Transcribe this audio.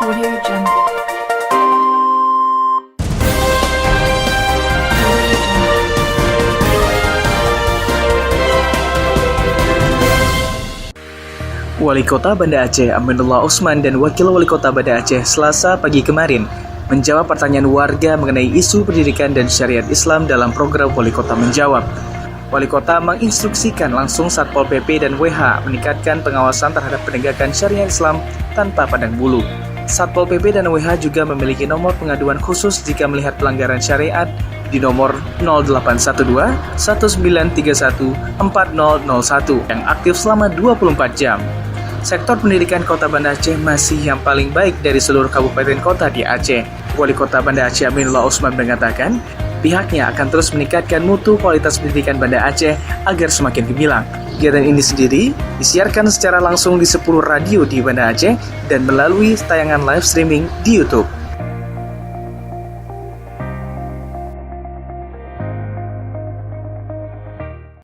Audio Jungle. Wali Kota Banda Aceh Aminullah Usman dan Wakil Wali Kota Banda Aceh Selasa pagi kemarin menjawab pertanyaan warga mengenai isu pendidikan dan syariat Islam dalam program Wali Kota Menjawab. Wali Kota menginstruksikan langsung Satpol PP dan WH meningkatkan pengawasan terhadap penegakan syariat Islam tanpa pandang bulu. Satpol PP dan WH juga memiliki nomor pengaduan khusus jika melihat pelanggaran syariat di nomor 0812 1931 4001 yang aktif selama 24 jam. Sektor pendidikan Kota Banda Aceh masih yang paling baik dari seluruh kabupaten kota di Aceh. Wali Kota Banda Aceh Aminullah Usman mengatakan, pihaknya akan terus meningkatkan mutu kualitas pendidikan Banda Aceh agar semakin gemilang. Kegiatan ini sendiri disiarkan secara langsung di 10 radio di Banda Aceh dan melalui tayangan live streaming di YouTube.